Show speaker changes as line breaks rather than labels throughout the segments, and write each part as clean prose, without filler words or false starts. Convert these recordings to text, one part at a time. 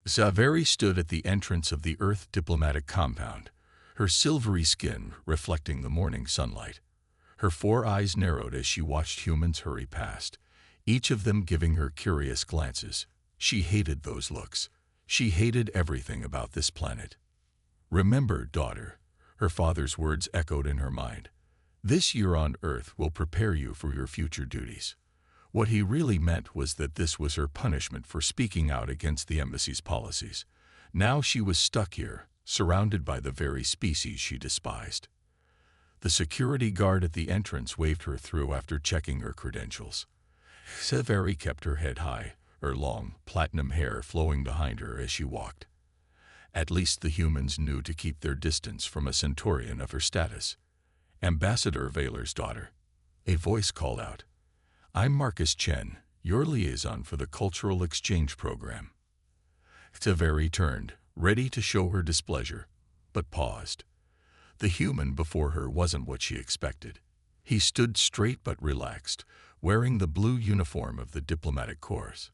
Zaveri stood at the entrance of the Earth diplomatic compound, her silvery skin reflecting the morning sunlight. Her 4 eyes narrowed as she watched humans hurry past, each of them giving her curious glances. She hated those looks. She hated everything about this planet. "Remember, daughter," her father's words echoed in her mind. "This year on Earth will prepare you for your future duties." What he really meant was that this was her punishment for speaking out against the embassy's policies. Now she was stuck here, surrounded by the very species she despised. The security guard at the entrance waved her through after checking her credentials. Zaveri kept her head high, her long, platinum hair flowing behind her as she walked. At least the humans knew to keep their distance from a Centaurian of her status. "Ambassador Valer's daughter," a voice called out. "I'm Marcus Chen, your liaison for the Cultural Exchange Program." Zaveri turned, ready to show her displeasure, but paused. The human before her wasn't what she expected. He stood straight but relaxed, wearing the blue uniform of the diplomatic corps.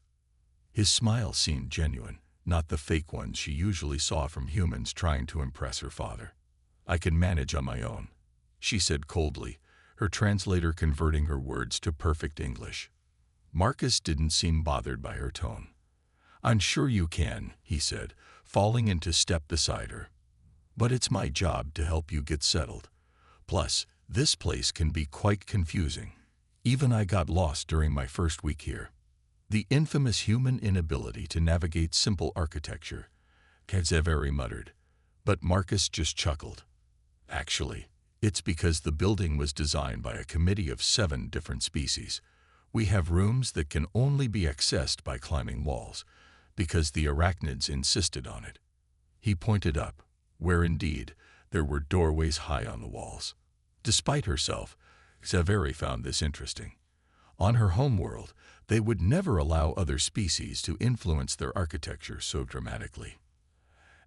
His smile seemed genuine, not the fake ones she usually saw from humans trying to impress her father. "I can manage on my own," she said coldly, her translator converting her words to perfect English. Marcus didn't seem bothered by her tone. "I'm sure you can," he said, falling into step beside her. "But it's my job to help you get settled. Plus, this place can be quite confusing. Even I got lost during my first week here." The infamous human inability to navigate simple architecture, Zaveri muttered, but Marcus just chuckled. "Actually, it's because the building was designed by a committee of 7 different species. We have rooms that can only be accessed by climbing walls, because the arachnids insisted on it." He pointed up, where indeed there were doorways high on the walls. Despite herself, Zaveri found this interesting. On her homeworld, they would never allow other species to influence their architecture so dramatically.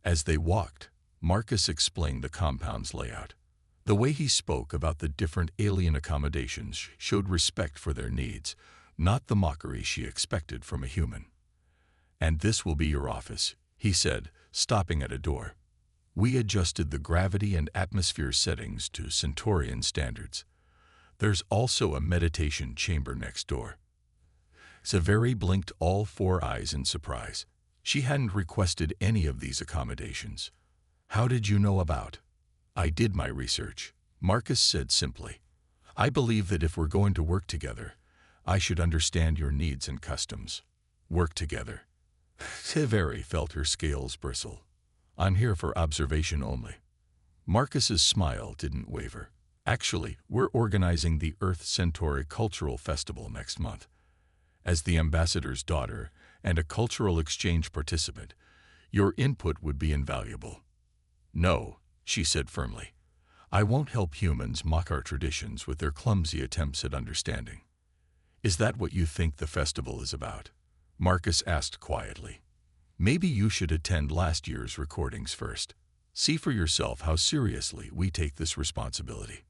As they walked, Marcus explained the compound's layout. The way he spoke about the different alien accommodations showed respect for their needs, not the mockery she expected from a human. "And this will be your office," he said, stopping at a door. "We adjusted the gravity and atmosphere settings to Centaurian standards. There's also a meditation chamber next door." Zaveri blinked all 4 eyes in surprise. She hadn't requested any of these accommodations. "How did you know about?" "I did my research," Marcus said simply. "I believe that if we're going to work together, I should understand your needs and customs." "Work together?" Zaveri felt her scales bristle. "I'm here for observation only." Marcus's smile didn't waver. "Actually, we're organizing the Earth Centauri Cultural Festival next month. As the ambassador's daughter and a cultural exchange participant, your input would be invaluable." "No," she said firmly. "I won't help humans mock our traditions with their clumsy attempts at understanding." "Is that what you think the festival is about?" Marcus asked quietly. "Maybe you should attend last year's recordings first. See for yourself how seriously we take this responsibility."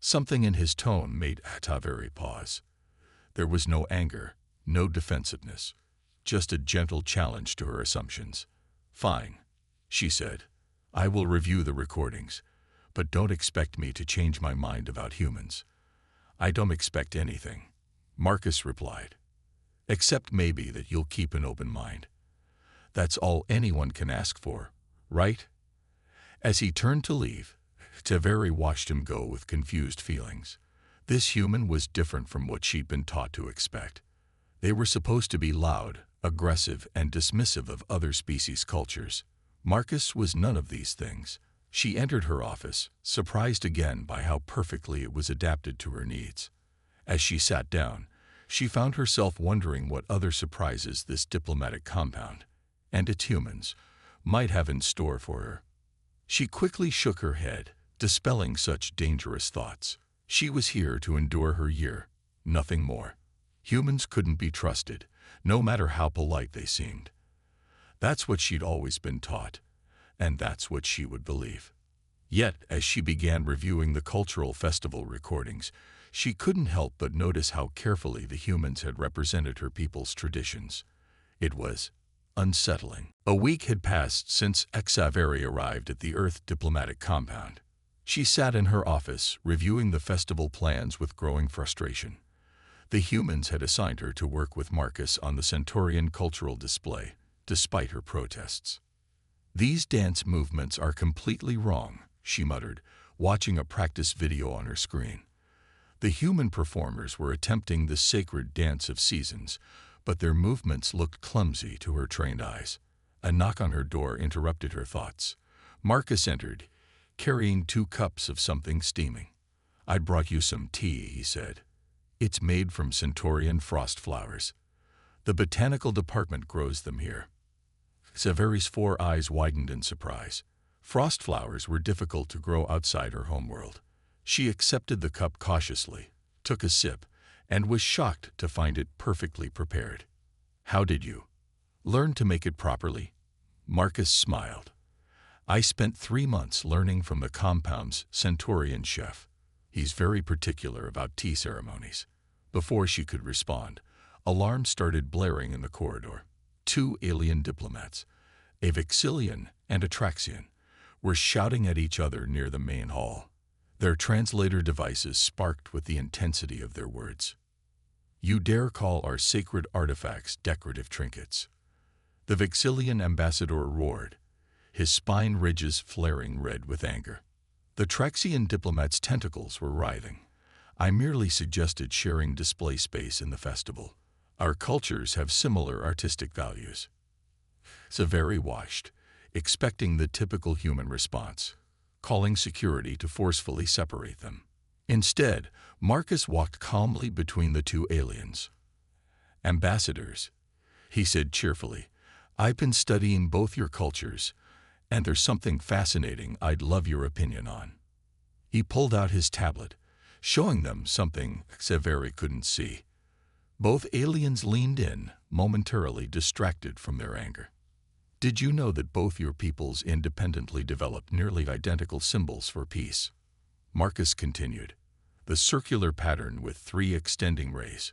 Something in his tone made Zaveri pause. There was no anger, no defensiveness, just a gentle challenge to her assumptions. "Fine," she said. "I will review the recordings, but don't expect me to change my mind about humans." "I don't expect anything," Marcus replied. "Except maybe that you'll keep an open mind. That's all anyone can ask for, right?" As he turned to leave, Zaveri watched him go with confused feelings. This human was different from what she'd been taught to expect. They were supposed to be loud, aggressive, and dismissive of other species' cultures. Marcus was none of these things. She entered her office, surprised again by how perfectly it was adapted to her needs. As she sat down, she found herself wondering what other surprises this diplomatic compound, and its humans, might have in store for her. She quickly shook her head, dispelling such dangerous thoughts. She was here to endure her year, nothing more. Humans couldn't be trusted, no matter how polite they seemed. That's what she'd always been taught, and that's what she would believe. Yet, as she began reviewing the cultural festival recordings, she couldn't help but notice how carefully the humans had represented her people's traditions. It was unsettling. A week had passed since HFY arrived at the Earth diplomatic compound. She sat in her office, reviewing the festival plans with growing frustration. The humans had assigned her to work with Marcus on the Centaurian cultural display, despite her protests. "These dance movements are completely wrong," she muttered, watching a practice video on her screen. The human performers were attempting the sacred dance of seasons, but their movements looked clumsy to her trained eyes. A knock on her door interrupted her thoughts. Marcus entered, carrying 2 cups of something steaming. "I brought you some tea," he said. "It's made from Centaurian frost flowers. The botanical department grows them here." Severi's 4 eyes widened in surprise. Frost flowers were difficult to grow outside her homeworld. She accepted the cup cautiously, took a sip, and was shocked to find it perfectly prepared. "How did you learn to make it properly?" Marcus smiled. "I spent 3 months learning from the compound's Centaurian chef. He's very particular about tea ceremonies." Before she could respond, alarms started blaring in the corridor. 2 alien diplomats, a Vexillian and a Traxian, were shouting at each other near the main hall. Their translator devices sparked with the intensity of their words. "You dare call our sacred artifacts decorative trinkets?" The Vexillian ambassador roared, his spine ridges flaring red with anger. The Traxian diplomat's tentacles were writhing. "I merely suggested sharing display space in the festival. Our cultures have similar artistic values." Severi watched, expecting the typical human response, calling security to forcefully separate them. Instead, Marcus walked calmly between the 2 aliens. "Ambassadors," he said cheerfully, "I've been studying both your cultures, and there's something fascinating I'd love your opinion on." He pulled out his tablet, showing them something Severi couldn't see. Both aliens leaned in, momentarily distracted from their anger. "Did you know that both your peoples independently developed nearly identical symbols for peace?" Marcus continued, "the circular pattern with 3 extending rays.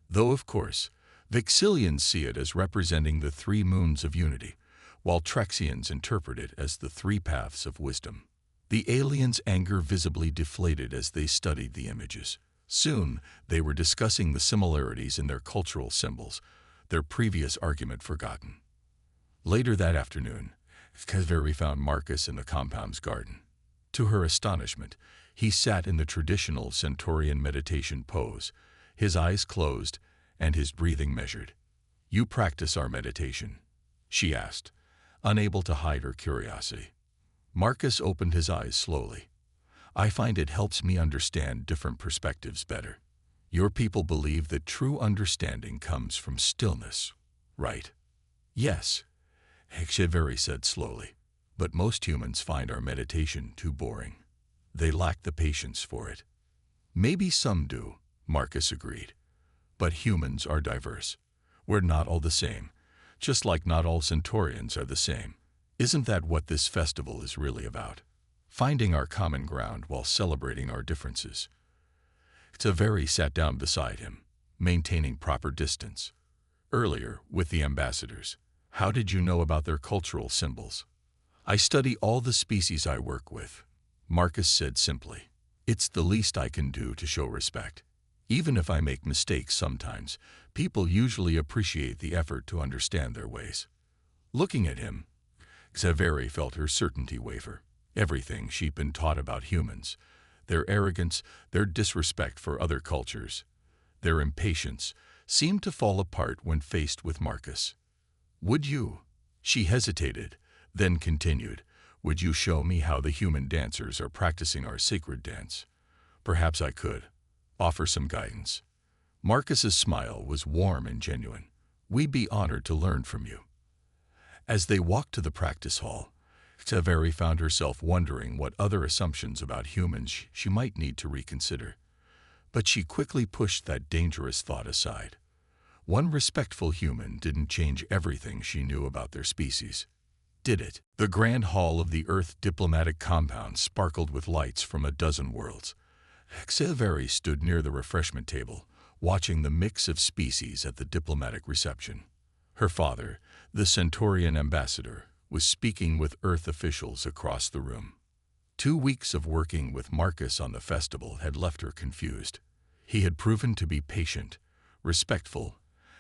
Though, of course, Vexillians see it as representing the 3 moons of unity, while Traxians interpret it as the 3 paths of wisdom." The aliens' anger visibly deflated as they studied the images. Soon, they were discussing the similarities in their cultural symbols, their previous argument forgotten. Later that afternoon, Severi found Marcus in the compound's garden. To her astonishment, he sat in the traditional Centaurian meditation pose, his eyes closed and his breathing measured. "You practice our meditation?" she asked, unable to hide her curiosity. Marcus opened his eyes slowly. "I find it helps me understand different perspectives better. Your people believe that true understanding comes from stillness, right?" "Yes," Severi said slowly, "but most humans find our meditation too boring. They lack the patience for it." "Maybe some do," Marcus agreed. "But humans are diverse. We're not all the same, just like not all Centaurians are the same. Isn't that what this festival is really about? Finding our common ground while celebrating our differences." Severi sat down beside him, maintaining proper distance. "Earlier, with the ambassadors, how did you know about their cultural symbols?" "I study all the species I work with," Marcus said simply. "It's the least I can do to show respect. Even if I make mistakes sometimes, people usually appreciate the effort to understand their ways." Looking at him, Severi felt her certainty waver. Everything she'd been taught about humans, their arrogance, their disrespect for other cultures, their impatience, seemed to fall apart when faced with Marcus. "Would you?" She hesitated, then continued, "Would you show me how the human dancers are practicing our sacred dance? Perhaps I could offer some guidance." Marcus's smile was warm and genuine. "We'd be honored to learn from you." As they walked to the practice hall, Severi found herself wondering what other assumptions about humans she might need to reconsider. But she quickly pushed that dangerous thought aside. One respectful human didn't change everything she knew about their species, did it? The grand hall of the Earth diplomatic compound sparkled with lights from a dozen worlds. Severi stood near the refreshment table, watching the mix of species at the diplomatic reception. Her father, The Centaurian ambassador was speaking with Earth officials across the room. 2 weeks of working with Marcus on the festival had left her confused. He had proven to be patient, respectful,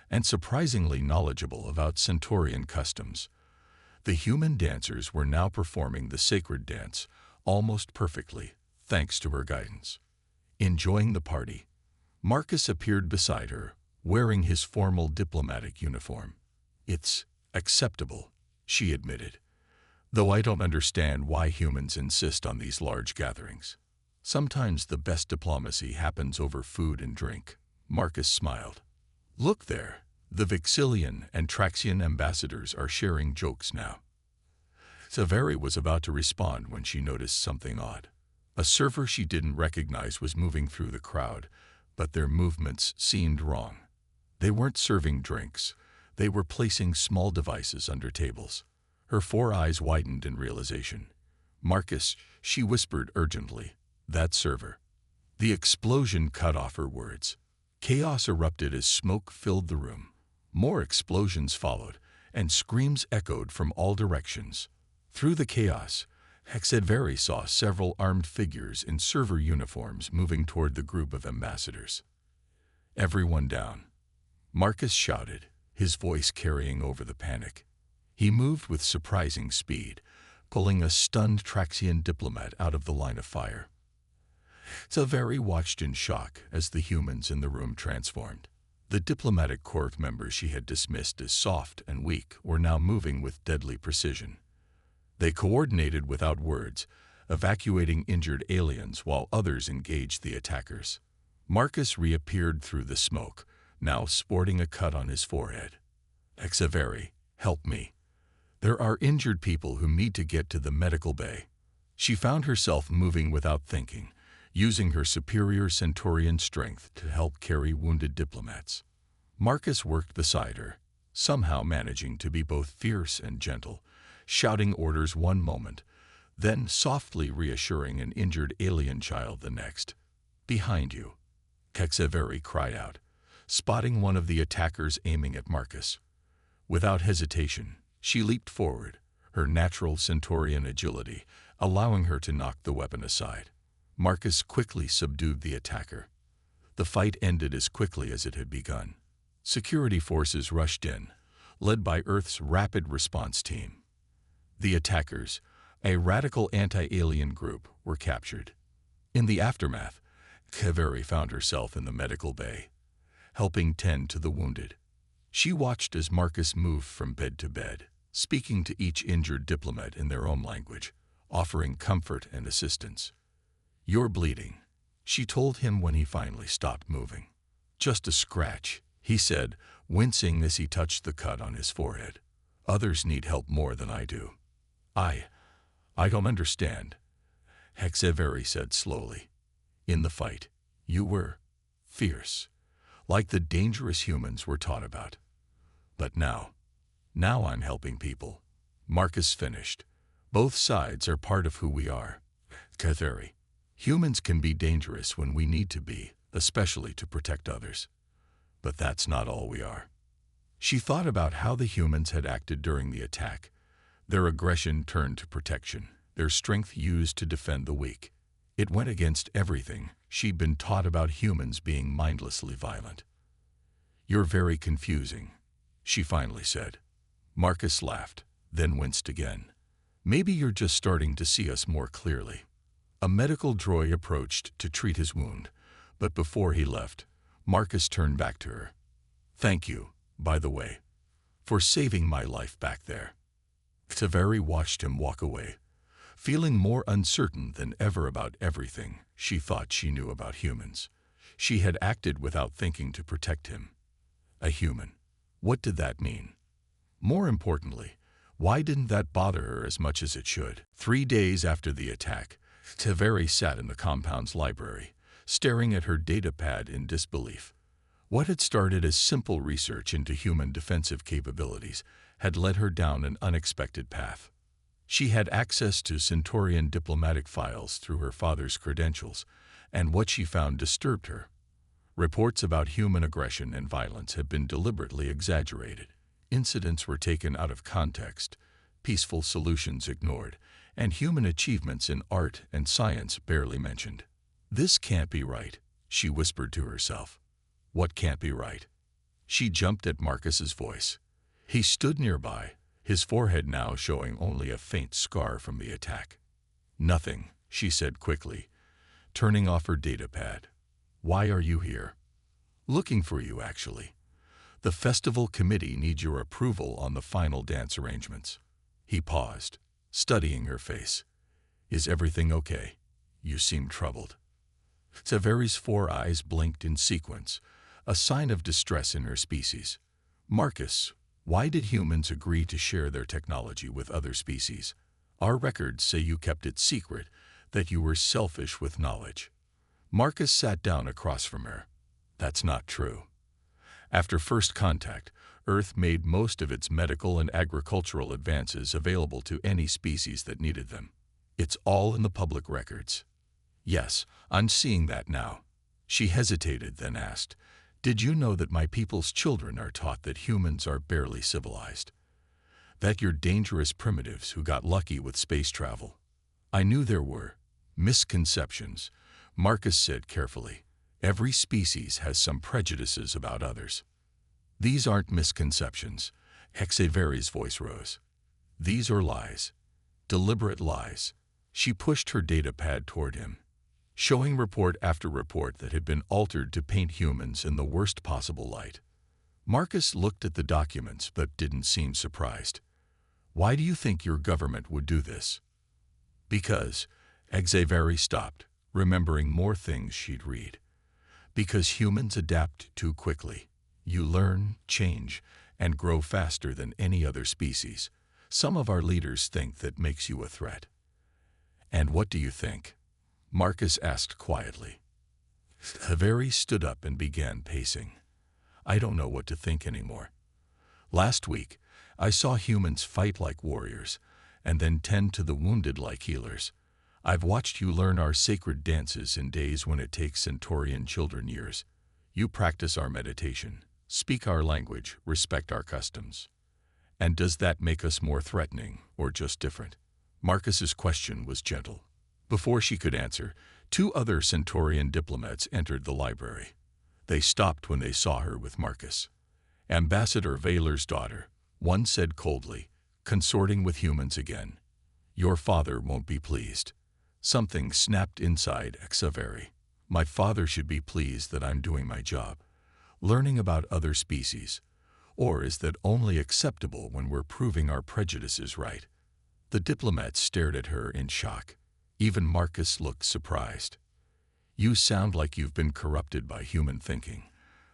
and surprisingly knowledgeable about Centaurian customs. The human dancers were now performing the sacred dance almost perfectly, thanks to her guidance. Enjoying the party, Marcus appeared beside her, wearing his formal diplomatic uniform. "It's acceptable," she admitted, "though I don't understand why humans insist on these large gatherings. Sometimes the best diplomacy happens over food and drink." Marcus smiled. "Look there, the Vixilian and Traxian ambassadors are sharing jokes now." Saveri was about to respond when she noticed something odd. A server she didn't recognize was moving through the crowd, but their movements seemed wrong. They weren't serving drinks. They were placing small devices under tables. Her 4 eyes widened in realization. "Marcus," she whispered urgently, "that server." The explosion cut off her words. Chaos erupted as smoke filled the room. More explosions followed, and screams echoed from all directions. Through the chaos, HFY saw several armed figures in server uniforms moving toward the group of ambassadors. "Everyone down," Marcus shouted, his voice carrying over the panic. He moved with surprising speed, pulling a stunned Traxian diplomat out of the line of fire. Saveri watched in shock as the humans in the room transformed. The diplomatic corps members she had dismissed as soft and weak were now moving with deadly precision. They coordinated without words, evacuating injured aliens while others engaged the attackers. Marcus reappeared through the smoke, now sporting a cut on his forehead. "HFY, help me. There are injured people who need to get to the medical bay." She found herself moving without thinking, using her superior Centaurian strength to help carry wounded diplomats. Marcus worked beside her, somehow managing to be both fierce and gentle, shouting orders one moment, then softly reassuring an injured alien child the next. "Behind you," HFY cried out, spotting one of the attackers aiming at Marcus. Without hesitation, she leaped forward, her natural Centaurian agility allowing her to knock the weapon aside. Marcus quickly subdued the attacker. The fight ended as quickly as it had begun. Security forces rushed in, led by Earth's Rapid Response Team. The attackers, a radical anti-alien group, were captured. In the aftermath, HFY found herself in the medical bay, helping tend to the wounded. She watched as Marcus moved from bed to bed, speaking to each injured diplomat in their own language, offering comfort and assistance. "You're bleeding," she told him when he finally stopped moving. "Just a scratch," he said, wincing as he touched the cut on his forehead. "Others need help more than I do." I don't understand," HFY said slowly. "In the fight, you were fierce, like the dangerous humans we're taught about. But now I'm helping people." Marcus finished. "Both sides are part of who we are. HFY, humans can be dangerous when we need to be, especially to protect others. But that's not all we are." She thought about how the humans had acted during the attack. Their aggression turned to protection, their strength used to defend the weak. It went against everything she'd been taught about humans being mindlessly violent. "You're very confusing," she finally said. Marcus laughed, then winced again. "Maybe you're just starting to see us more clearly." A medical droid approached to treat his wound, but before he left, Marcus turned back to her. "Thank you, by the way, for saving my life back there." HFY watched him walk away, feeling more uncertain than ever about everything she thought she knew about humans. She had acted without thinking to protect him. A human. What did that mean? More importantly, why didn't that bother her as much as it should? 3 days after the attack, HFY sat in the compound's library, staring at her datapad in disbelief. What had started as simple research into human defensive capabilities had led her down an unexpected path. She had access to Centaurian diplomatic files through her father's credentials, and what she found disturbed her. Reports about human aggression and violence had been deliberately exaggerated. Incidents were taken out of context, peaceful solutions ignored, and human achievements in art and science barely mentioned. "This can't be right," she whispered to herself. "What can't be right?" She jumped at Marcus's voice. He stood nearby, his forehead now showing only a faint scar from the attack. "Nothing," she said quickly, turning off her datapad. "Why are you here?" "Looking for you, actually. The festival committee needs your approval on the final dance arrangements." He paused, studying her face. "Is everything okay? You seem troubled." Severi's 4 eyes blinked in sequence, a sign of distress in her species. "Marcus, why did humans agree to share their technology with other species? Our records say you kept it secret, that you were selfish with knowledge." Marcus sat down across from her. "That's not true. After first contact, Earth made most of its medical and agricultural advances available to any species that needed them. It's all in the public records." "Yes, I'm seeing that now." She hesitated, then asked, "Did you know that my people's children are taught that humans are barely civilized? That you're dangerous primitives who got lucky with space travel?" "I knew there were misconceptions," Marcus said carefully. "Every species has some prejudices about others." "These aren't misconceptions." HFY's voice rose. "These are lies. Deliberate lies." She pushed her datapad toward him, showing report after report that had been altered to paint humans in the worst possible light. Marcus looked at the documents but didn't seem surprised. "Why do you think your government would do this?" "Because," HFY stopped, remembering more things she'd read. "Because humans adapt too quickly. You learn, change, and grow faster than any other species. Some of our leaders think that makes you a threat." "And what do you think?" Marcus asked quietly. HFY stood up and began pacing. "I don't know what to think anymore. Last week, I saw humans fight like warriors, and then tend to the wounded like healers. I've watched you learn our sacred dances in days when it takes Centaurian children years. You practice our meditation, speak our language, respect our customs. And does that make us more threatening, or just different?" Marcus's question was gentle. Before she could answer, 2 other Centaurian diplomats entered the library. They stopped when they saw her with Marcus. "Ambassador Vaylor's daughter," one said coldly, "consorting with humans again. Your father won't be pleased." Something snapped inside HFY. "My father should be pleased that I'm doing my job, learning about other species. Or is that only acceptable when we're proving our prejudices right?" The diplomats stared at her in shock. Even Marcus looked surprised. "You sound like you've been corrupted by human thinking,"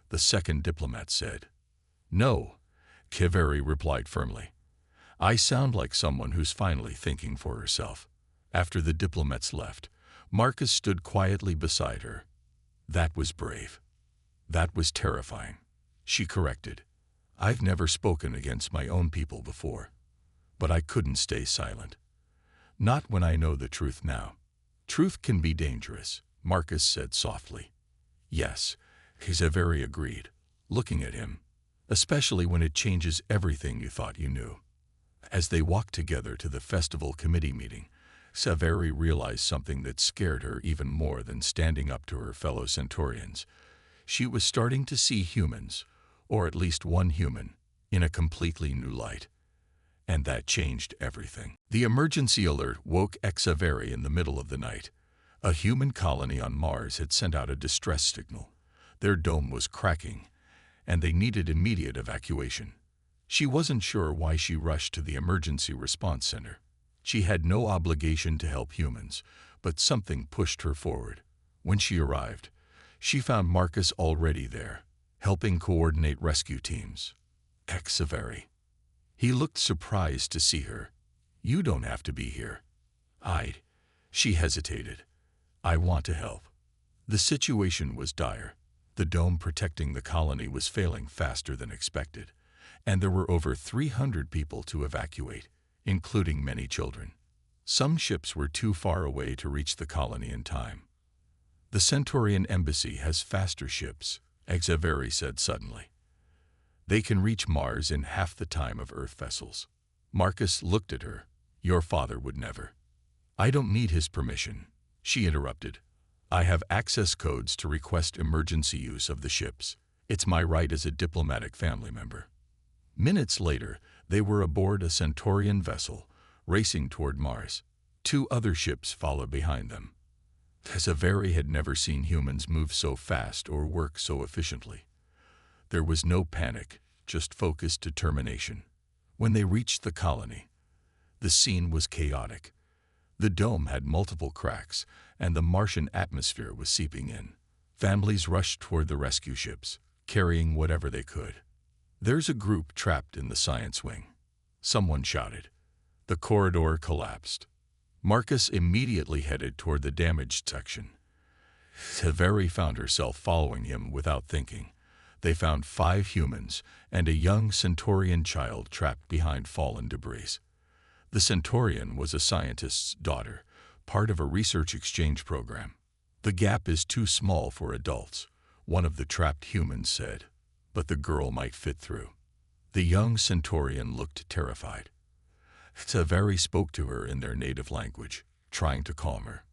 the second diplomat said. "No," HFY replied firmly. "I sound like someone who's finally thinking for herself." After the diplomats left, Marcus stood quietly beside her. "That was brave. That was terrifying," she corrected. "I've never spoken against my own people before. But I couldn't stay silent. Not when I know the truth now." "Truth can be dangerous," Marcus said softly. "Yes," HFY agreed, looking at him. "Especially when it changes everything you thought you knew." As they walked together to the festival committee meeting, HFY realized something that scared her even more than standing up to her fellow Centaurians. She was starting to see humans, or at least one human, in a completely new light. And that changed everything. The emergency alert woke HFY in the middle of the night. A human colony on Mars had sent out a distress signal. Their dome was cracking, and they needed immediate evacuation. She wasn't sure why she rushed to the emergency response center. She had no obligation to help humans, but something pushed her forward. When she arrived, she found Marcus already there, helping coordinate rescue teams. HFY. He looked surprised to see her. "You don't have to be here." She hesitated. "I want to help." The situation was dire. The dome protecting the colony was failing faster than expected, and there were over 300 people to evacuate, including many children. Some ships were too far away to reach the colony in time. "The Centaurian embassy has faster ships," HFY said suddenly. They can reach Mars in half the time of Earth vessels. Marcus looked at her. Your father would never. I don't need his permission, she interrupted. I have access codes to request emergency use of the ships. It's my right as a diplomatic family member. Minutes later, they were aboard a Centaurian vessel, racing toward Mars. 2 other ships followed behind them. Xaveri had never seen humans move so fast or work so efficiently. There was no panic, just focused determination. When they reached the colony, the scene was chaotic. The dome had multiple cracks, and the Martian atmosphere was seeping in. Families rushed toward the rescue ships, carrying whatever they could. There's a group trapped in the science wing, someone shouted. The corridor collapsed. Marcus immediately headed toward the damaged section. Xaveri found herself following him without thinking. They found 5 humans and a young Centaurian child trapped behind fallen debris. The Centaurian was a scientist's daughter, part of a research exchange program. The gap is too small for adults, one of the trapped humans said, but the girl might fit through. The young Centaurian looked terrified. Xaveri spoke to her in their native language, trying to calm her.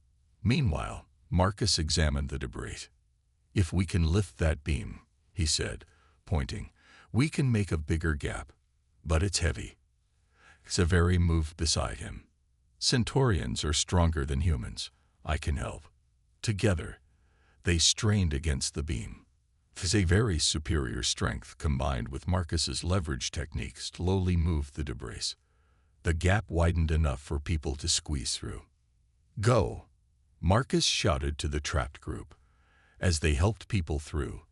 Meanwhile, Marcus examined the debris. If we can lift that beam, he said, pointing, we can make a bigger gap, but it's heavy. Xaveri moved beside him. Centaurians are stronger than humans. I can help. Together, they strained against the beam. Xaveri's superior strength combined with Marcus's leverage techniques slowly moved the debris. The gap widened enough for people to squeeze through. Go! Marcus shouted to the trapped group. As they helped people through,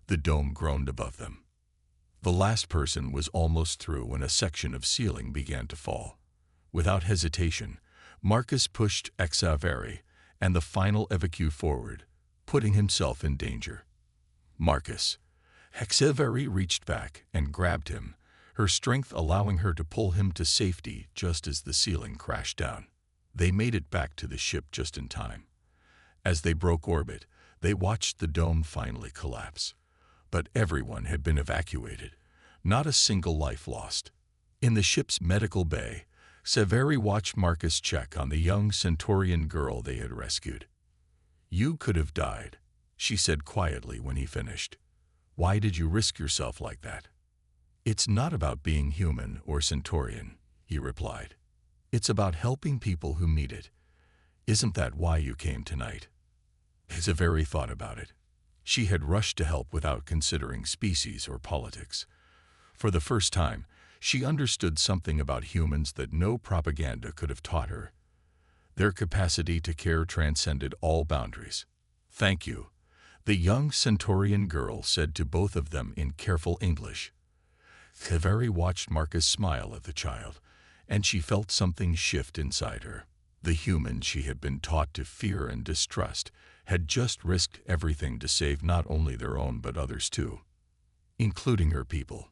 the dome groaned above them. The last person was almost through when a section of ceiling began to fall. Without hesitation, Marcus pushed Xaveri and the final evacuee forward, putting himself in danger. Marcus. Xaveri reached back and grabbed him, her strength allowing her to pull him to safety just as the ceiling crashed down. They made it back to the ship just in time. As they broke orbit, they watched the dome finally collapse. But everyone had been evacuated, not a single life lost. In the ship's medical bay, Xaveri watched Marcus check on the young Centaurian girl they had rescued. You could have died, she said quietly when he finished. Why did you risk yourself like that? It's not about being human or Centaurian, he replied. It's about helping people who need it. Isn't that why you came tonight? Xaveri thought about it. She had rushed to help without considering species or politics. For the first time, she understood something about humans that no propaganda could have taught her. Their capacity to care transcended all boundaries. Thank you, the young Centaurian girl said to both of them in careful English. Xaveri watched Marcus smile at the child, and she felt something shift inside her. The human she had been taught to fear and distrust had just risked everything to save not only their own but others too, including her people.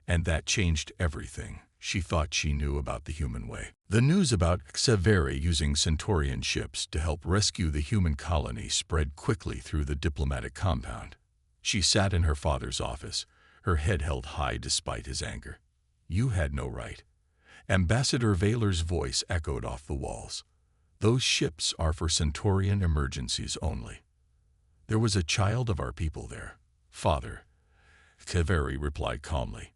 And that changed everything she thought she knew about the human way. The news about Xaveri using Centaurian ships to help rescue the human colony spread quickly through the diplomatic compound. She sat in her father's office, her head held high despite his anger. You had no right. Ambassador Vaylor's voice echoed off the walls. Those ships are for Centaurian emergencies only. There was a child of our people there, Father. Xaveri replied calmly.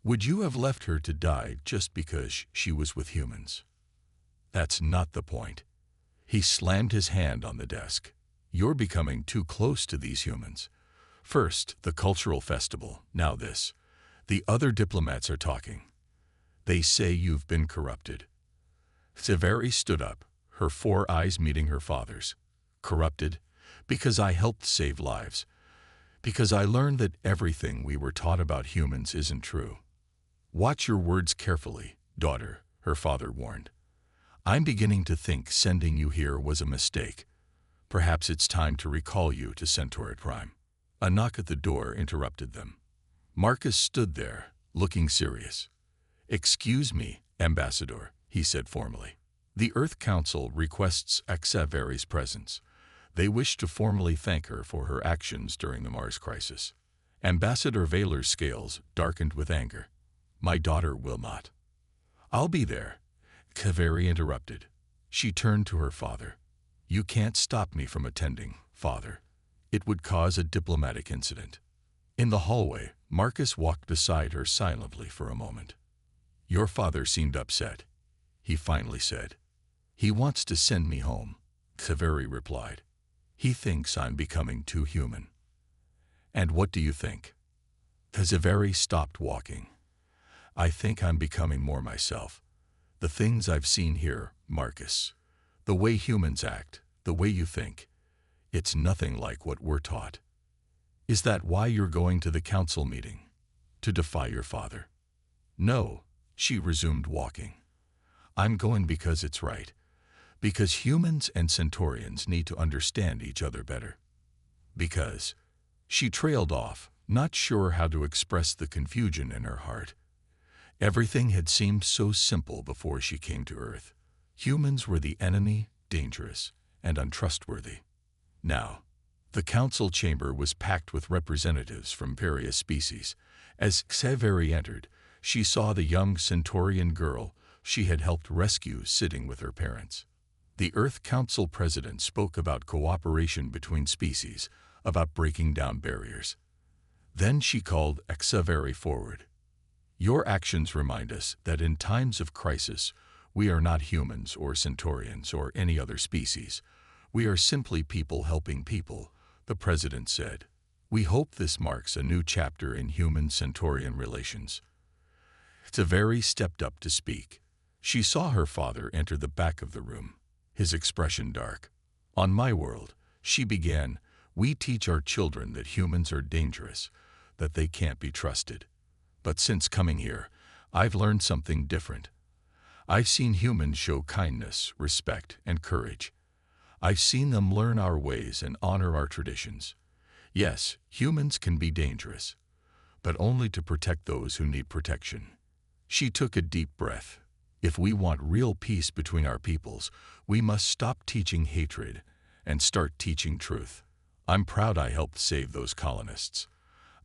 Would you have left her to die just because she was with humans? That's not the point. He slammed his hand on the desk. You're becoming too close to these humans. First, the cultural festival, now this. The other diplomats are talking. They say you've been corrupted. Xaveri stood up, her 4 eyes meeting her father's. Corrupted? Because I helped save lives. Because I learned that everything we were taught about humans isn't true. Watch your words carefully, daughter, her father warned. I'm beginning to think sending you here was a mistake. Perhaps it's time to recall you to Centauri Prime. A knock at the door interrupted them. Marcus stood there, looking serious. Excuse me, Ambassador, he said formally. The Earth Council requests Xaveri's presence. They wish to formally thank her for her actions during the Mars crisis. Ambassador Valer's scales darkened with anger. My daughter will not. I'll be there. Kaveri interrupted. She turned to her father. You can't stop me from attending, father. It would cause a diplomatic incident. In the hallway, Marcus walked beside her silently for a moment. Your father seemed upset, he finally said. He wants to send me home, Kaveri replied. He thinks I'm becoming too human. And what do you think? Kaveri stopped walking. I think I'm becoming more myself. The things I've seen here, Marcus, the way humans act, the way you think, it's nothing like what we're taught. Is that why you're going to the council meeting? To defy your father? No, she resumed walking. I'm going because it's right. Because humans and Centaurians need to understand each other better. Because she trailed off, not sure how to express the confusion in her heart. Everything had seemed so simple before she came to Earth. Humans were the enemy, dangerous, and untrustworthy. Now, the council chamber was packed with representatives from various species. As Kaveri entered, she saw the young Centaurian girl she had helped rescue sitting with her parents. The Earth Council president spoke about cooperation between species, about breaking down barriers. Then she called Kaveri forward. Your actions remind us that in times of crisis, we are not humans or Centaurians or any other species. We are simply people helping people, the president said. We hope this marks a new chapter in human-Centaurian relations. Kaveri stepped up to speak. She saw her father enter the back of the room, his expression dark. On my world, she began, we teach our children that humans are dangerous, that they can't be trusted. But since coming here, I've learned something different. I've seen humans show kindness, respect, and courage. I've seen them learn our ways and honor our traditions. Yes, humans can be dangerous, but only to protect those who need protection. She took a deep breath. If we want real peace between our peoples, we must stop teaching hatred and start teaching truth. I'm proud I helped save those colonists.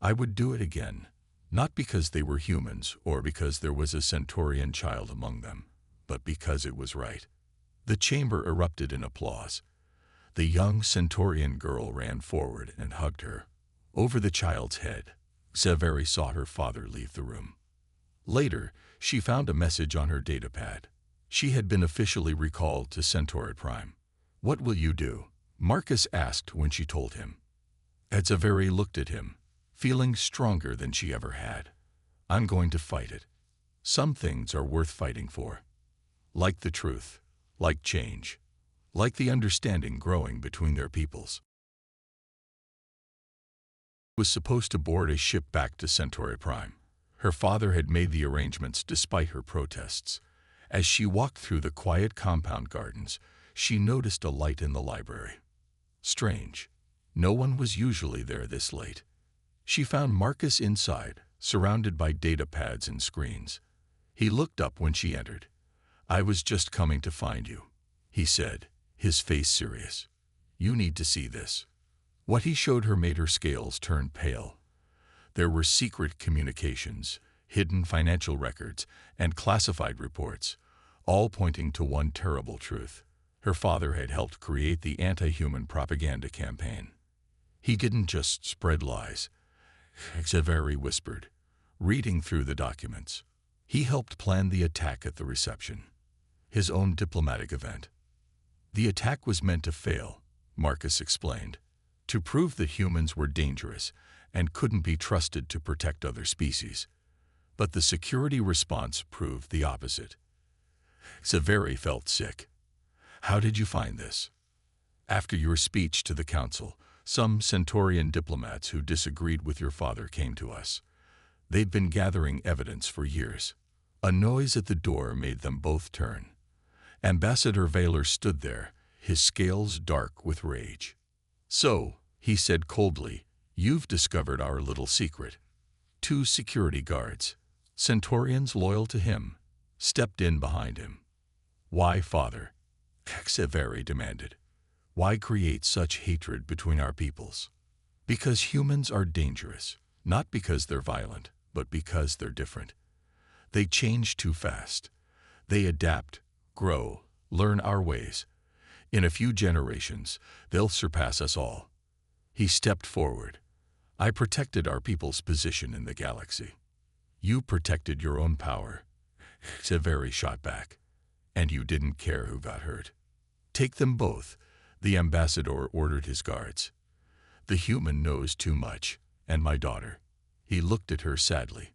I would do it again. Not because they were humans or because there was a Centaurian child among them, but because it was right. The chamber erupted in applause. The young Centaurian girl ran forward and hugged her. Over the child's head, Kaveri saw her father leave the room. Later, she found a message on her datapad. She had been officially recalled to Centauri Prime. What will you do? Marcus asked when she told him. Kaveri looked at him, feeling stronger than she ever had. I'm going to fight it. Some things are worth fighting for. Like the truth, like change, like the understanding growing between their peoples. Was supposed to board a ship back to Centauri Prime. Her father had made the arrangements despite her protests. As she walked through the quiet compound gardens, she noticed a light in the library. Strange. No one was usually there this late. She found Marcus inside, surrounded by data pads and screens. He looked up when she entered. I was just coming to find you, he said, his face serious. You need to see this. What he showed her made her scales turn pale. There were secret communications, hidden financial records, and classified reports, all pointing to one terrible truth. Her father had helped create the anti-human propaganda campaign. He didn't just spread lies, Kaveri whispered, reading through the documents. He helped plan the attack at the reception, his own diplomatic event. The attack was meant to fail, Marcus explained, to prove that humans were dangerous and couldn't be trusted to protect other species. But the security response proved the opposite. Kaveri felt sick. How did you find this? After your speech to the council, some Centaurian diplomats who disagreed with your father came to us. They'd been gathering evidence for years. A noise at the door made them both turn. Ambassador Valer stood there, his scales dark with rage. So, he said coldly, you've discovered our little secret. 2 security guards, Centaurians loyal to him, stepped in behind him. Why, father? Kaveri demanded. Why create such hatred between our peoples? Because humans are dangerous, Not because they're violent, but because they're different. They change too fast. They adapt, grow, learn our ways. In a few generations, they'll surpass us all. He stepped forward. I protected our people's position in the galaxy. You protected your own power. Severi shot back. And you didn't care who got hurt. Take them both, the ambassador ordered his guards. The human knows too much, and my daughter. He looked at her sadly.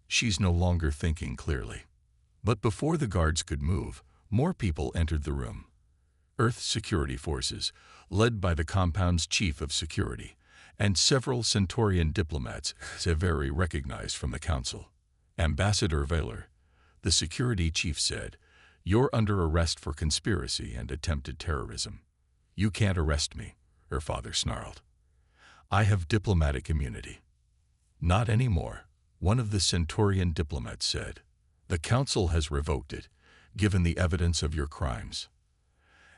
She's no longer thinking clearly. But before the guards could move, more people entered the room. Earth security forces, led by the compound's chief of security, and several Centaurian diplomats Severi recognized from the council. Ambassador Valor, the security chief said, "You're under arrest for conspiracy and attempted terrorism." "You can't arrest me," her father snarled. "I have diplomatic immunity." "Not anymore," one of the Centaurian diplomats said. "The council has revoked it, given the evidence of your crimes."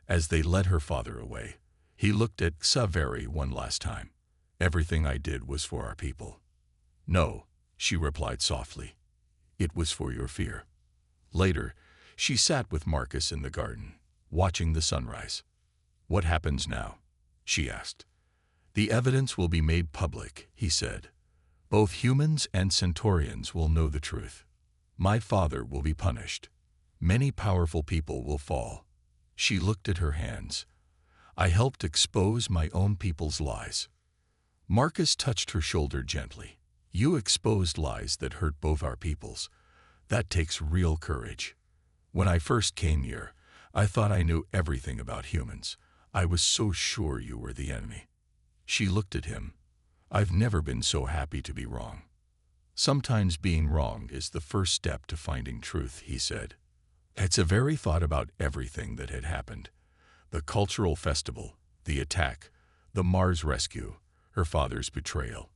As they led her father away, he looked at Severi one last time. "Everything I did was for our people." "No," she replied softly. "It was for your fear." Later, she sat with Marcus in the garden, watching the sunrise. "What happens now?" she asked. "The evidence will be made public," he said. "Both humans and Centaurians will know the truth. My father will be punished. Many powerful people will fall." She looked at her hands. "I helped expose my own people's lies." Marcus touched her shoulder gently. "You exposed lies that hurt both our peoples. That takes real courage. When I first came here, I thought I knew everything about humans. I was so sure you were the enemy." She looked at him. "I've never been so happy to be wrong." "Sometimes being wrong is the first step to finding truth," he said. Severi thought about everything that had happened. The cultural festival, the attack, the Mars rescue, her father's betrayal.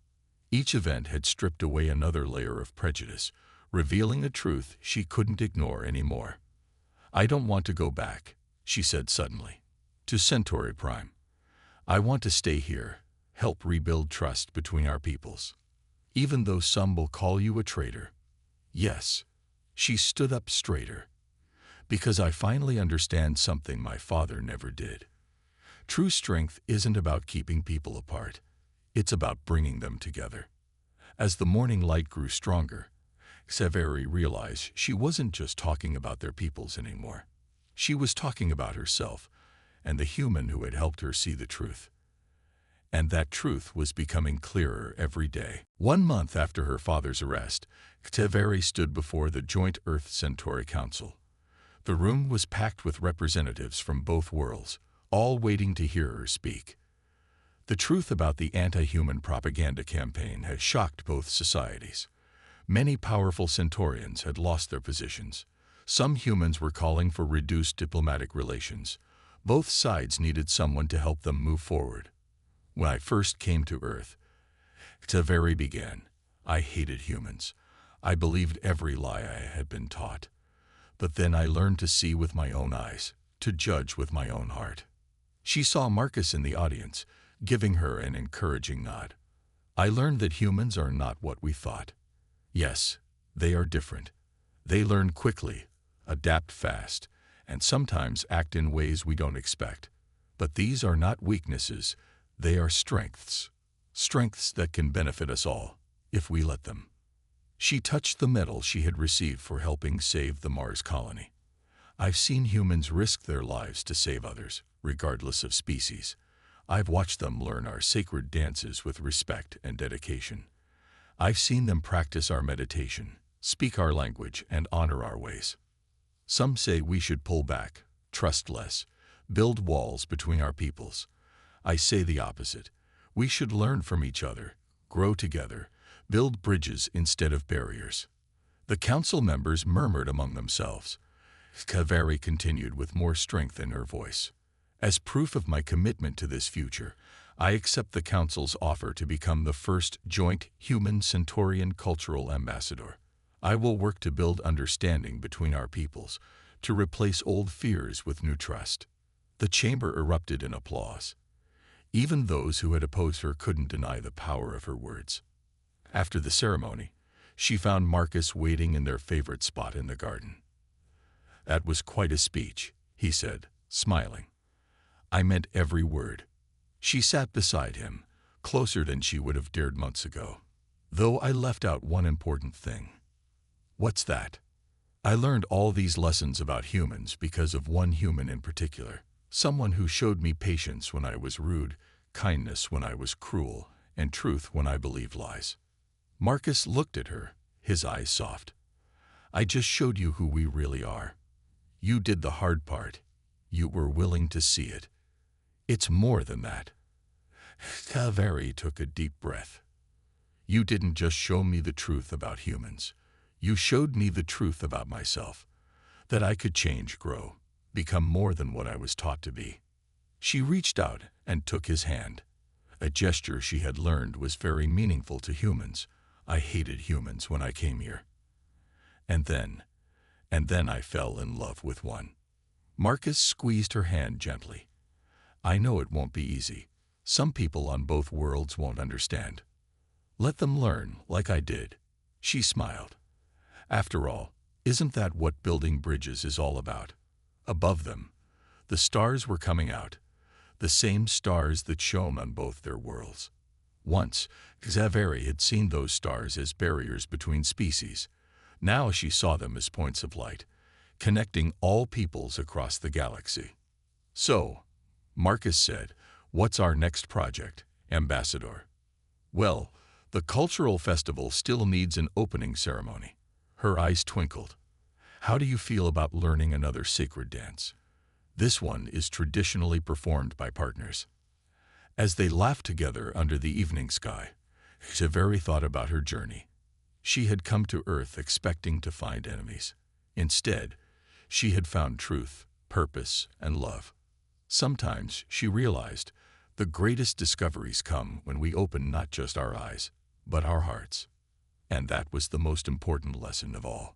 Each event had stripped away another layer of prejudice, revealing a truth she couldn't ignore anymore. "I don't want to go back," she said suddenly, "to Centauri Prime. I want to stay here, help rebuild trust between our peoples. Even though some will call you a traitor." "Yes." She stood up straighter. "Because I finally understand something my father never did. True strength isn't about keeping people apart. It's about bringing them together." As the morning light grew stronger, Severi realized she wasn't just talking about their peoples anymore. She was talking about herself and the human who had helped her see the truth. And that truth was becoming clearer every day. 1 month after her father's arrest, Severi stood before the Joint Earth-Centauri Council. The room was packed with representatives from both worlds, all waiting to hear her speak. The truth about the anti-human propaganda campaign had shocked both societies. Many powerful Centaurians had lost their positions. Some humans were calling for reduced diplomatic relations. Both sides needed someone to help them move forward. "When I first came to Earth," Severi began, "I hated humans. I believed every lie I had been taught. But then I learned to see with my own eyes, to judge with my own heart." She saw Marcus in the audience, giving her an encouraging nod. "I learned that humans are not what we thought. Yes, they are different. They learn quickly, adapt fast, and sometimes act in ways we don't expect. But these are not weaknesses, they are strengths. Strengths that can benefit us all, if we let them." She touched the medal she had received for helping save the Mars colony. "I've seen humans risk their lives to save others, regardless of species. I've watched them learn our sacred dances with respect and dedication. I've seen them practice our meditation, speak our language, and honor our ways. Some say we should pull back, trust less, build walls between our peoples. I say the opposite. We should learn from each other, grow together, build bridges instead of barriers." The council members murmured among themselves. Severi continued with more strength in her voice. "As proof of my commitment to this future, I accept the council's offer to become the first joint human-Centaurian cultural ambassador. I will work to build understanding between our peoples, to replace old fears with new trust." The chamber erupted in applause. Even those who had opposed her couldn't deny the power of her words. After the ceremony, she found Marcus waiting in their favorite spot in the garden. "That was quite a speech," he said, smiling. "I meant every word." She sat beside him, closer than she would have dared months ago. "Though I left out one important thing." "What's that?" "I learned all these lessons about humans because of one human in particular. Someone who showed me patience when I was rude, kindness when I was cruel, and truth when I believed lies." Marcus looked at her, his eyes soft. "I just showed you who we really are. You did the hard part. You were willing to see it. It's more than that." Kaveri took a deep breath. "You didn't just show me the truth about humans. You showed me the truth about myself, that I could change, grow, become more than what I was taught to be." She reached out and took his hand, a gesture she had learned was very meaningful to humans. "I hated humans when I came here. And then I fell in love with one." Marcus squeezed her hand gently. "I know it won't be easy. Some people on both worlds won't understand. Let them learn like I did." She smiled. "After all, isn't that what building bridges is all about?" Above them, the stars were coming out, the same stars that shone on both their worlds. Once, Xaveri had seen those stars as barriers between species. Now she saw them as points of light, connecting all peoples across the galaxy. "So," Marcus said, "what's our next project, Ambassador?" "Well, the cultural festival still needs an opening ceremony." Her eyes twinkled. "How do you feel about learning another sacred dance? This one is traditionally performed by partners." As they laughed together under the evening sky, Xaveri thought about her journey. She had come to Earth expecting to find enemies. Instead, she had found truth, purpose, and love. Sometimes, she realized, the greatest discoveries come when we open not just our eyes, but our hearts. And that was the most important lesson of all.